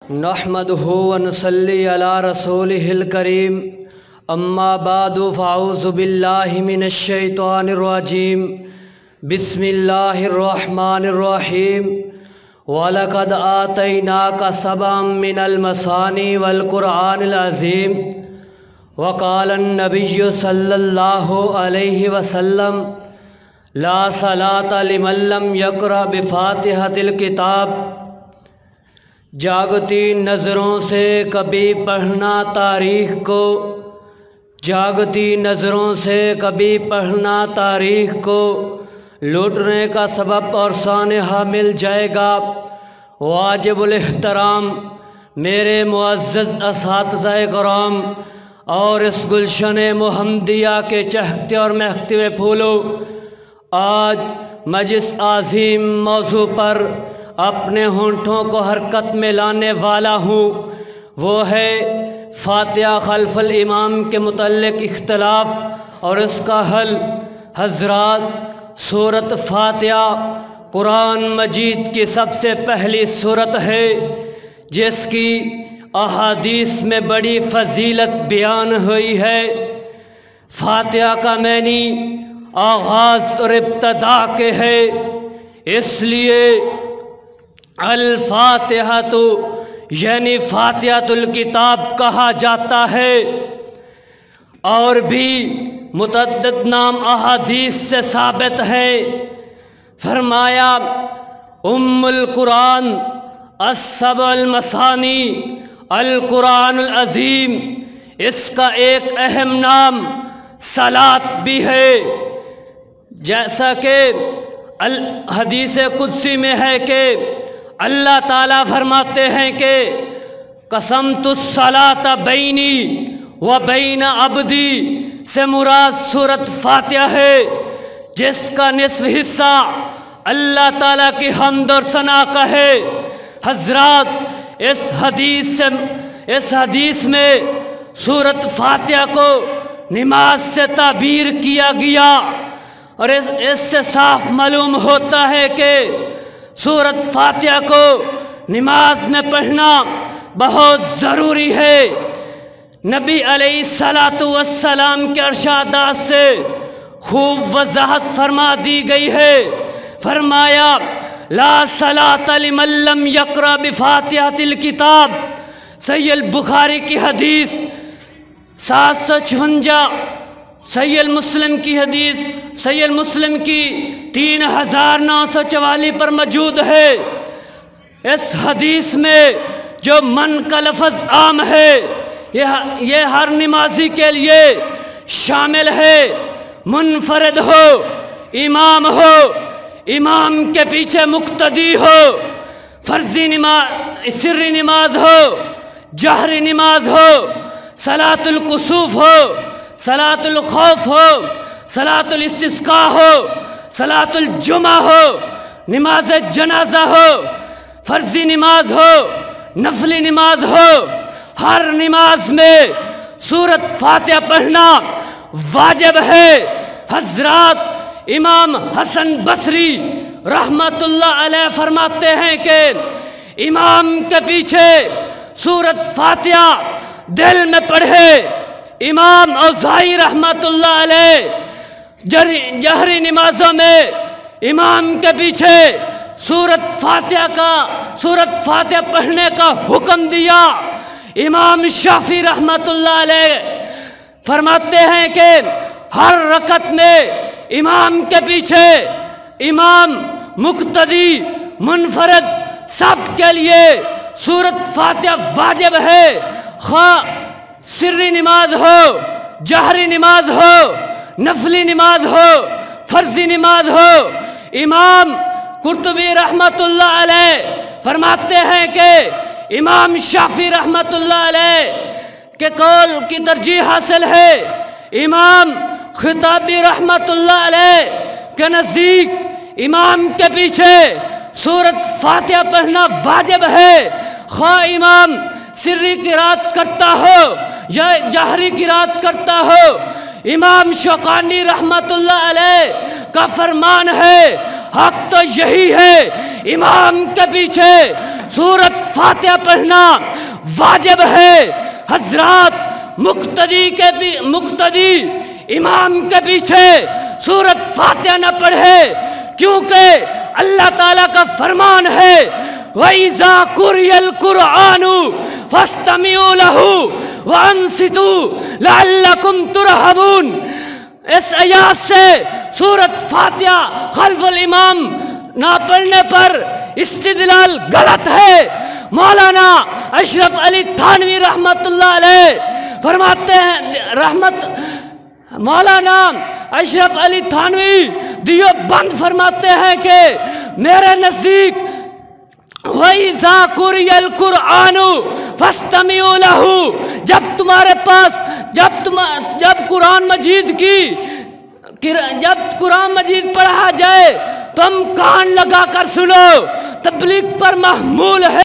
نحمدہ ونصلی علی رسولہ الکریم اما بعد فاعوذ باللہ من الشیطان الرجیم بسم اللہ الرحمن الرحیم وَلَقَدْ آتَيْنَاكَ سَبْعًا مِنَ الْمَثَانِي وَالْقُرْآنِ الْعَظِيمِ وقال النبی صلی اللہ علیہ وسلم لا صلاۃ لمن لم یقرأ بفاتحۃ الکتاب۔ جاگتی نظروں سے کبھی پڑھنا تاریخ کو، جاگتی نظروں سے کبھی پڑھنا تاریخ کو، لوٹنے کا سبب اور سانحہ مل جائے گا۔ واجب الاحترام میرے معزز اساتذہ کرام اور اس گلشن محمدیہ کے چہکتے اور مہکتے ہوئے پھولوں، آج مجلس عظیم موضوع پر اپنے ہونٹوں کو حرکت میں لانے والا ہوں، وہ ہے فاتحہ خلف الامام کے متعلق اختلاف اور اس کا حل۔ حضرات، سورۃ فاتحہ قرآن مجید کی سب سے پہلی سورت ہے جس کی احادیث میں بڑی فضیلت بیان ہوئی ہے۔ فاتحہ کا معنی آغاز اور ابتدا کے ہے، اس لیے الفاتحہ تو یعنی فاتحۃ الکتاب کہا جاتا ہے، اور بھی متعدد نام احادیث سے ثابت ہے۔ فرمایا ام القرآن، السبع المثانی، القرآن العظیم۔ اس کا ایک اہم نام صلاۃ بھی ہے، جیسا کہ حدیث قدسی میں ہے کہ اللہ تعالیٰ فرماتے ہیں کہ قسمت الصلاۃ بینی و بین عبدی سے مراد سورۃ فاتحہ ہے، جس کا نصف حصہ اللہ تعالیٰ کی حمد اور ثنا کا ہے۔ حضرات، اس حدیث میں سورۃ فاتحہ کو نماز سے تعبیر کیا گیا، اور اس سے صاف معلوم ہوتا ہے کہ سورۃ فاتحہ کو نماز میں پڑھنا بہت ضروری ہے۔ نبی علیہ السلام کے ارشادات سے خوب وضاحت فرما دی گئی ہے۔ فرمایا لا صلاۃ لمن لم یقرأ بفاتحۃ الکتاب، صحیح البخاری کی حدیث 756، صحیح مسلم کی حدیث صحیح مسلم کی 3944 پر موجود ہے۔ اس حدیث میں جو من کا لفظ عام ہے، یہ ہر نمازی کے لیے شامل ہے، منفرد ہو، امام کے پیچھے مقتدی ہو، فرضی نماز، سری نماز ہو، جہری نماز ہو، صلاۃ الکسوف ہو، صلاۃ الخوف ہو، صلاۃ الاستسقاء ہو، صلاۃ الجمعہ ہو، نماز جنازہ ہو، فرضی نماز ہو، نفلی نماز ہو، ہر نماز میں سورۃ فاتحہ پڑھنا واجب ہے۔ حضرات، امام حسن بصری رحمت اللہ علیہ فرماتے ہیں کہ امام کے پیچھے سورۃ فاتحہ دل میں پڑھے۔ امام اوزاعی رحمت اللہ علیہ جہری نمازوں میں امام کے پیچھے سورۃ فاتحہ پڑھنے کا حکم دیا۔ امام شافعی رحمت اللہ علیہ فرماتے ہیں کہ ہر رکعت میں امام کے پیچھے امام، مقتدی، منفرد، سب کے لیے سورۃ فاتحہ واجب ہے، خواہ سری نماز ہو، جہری نماز ہو، نفلی نماز ہو، فرضی نماز ہو۔ امام قرطبی رحمت اللہ علیہ فرماتے ہیں کہ امام شافعی رحمت اللہ علیہ کے قول کی ترجیح حاصل ہے۔ امام خطابی رحمت اللہ علیہ کے نزدیک امام کے پیچھے سورۃ فاتحہ پڑھنا واجب ہے، خواہ امام سری قرات کرتا ہو یا جہری قرات کرتا ہو۔ امام شوکانی رحمت اللہ علیہ کا فرمان ہے، حق تو یہی ہے، امام کے پیچھے سورت فاتحہ پڑھنا واجب ہے۔ حضرات مقتدی امام کے پیچھے سورت فاتحہ نہ پڑھے، کیونکہ اللہ تعالیٰ کا فرمان ہے وَإِذَا قُرِئَ الْقُرْآنُ فَاسْتَمِعُوا لَهُ وَأَنصِتُوا لَعَلَّكُمْ تُرْحَمُونَ۔ اس آیات سے سورت فاتحہ خلف الامام نہ پڑھنے پر استدلال غلط ہے۔ مولانا اشرف علی تھانوی رحمت اللہ علیہ فرماتے ہیں، مولانا اشرف علی تھانوی دیوبند فرماتے ہیں کہ میرے نزدیک وَإِذَا قُرِئَ الْقُرْآنُ فَاسْتَمِعُوا لَهُ، جب تمہارے پاس جب قرآن مجید پڑھا جائے تم کان لگا کر سنو، تبلیغ پر محمول ہے۔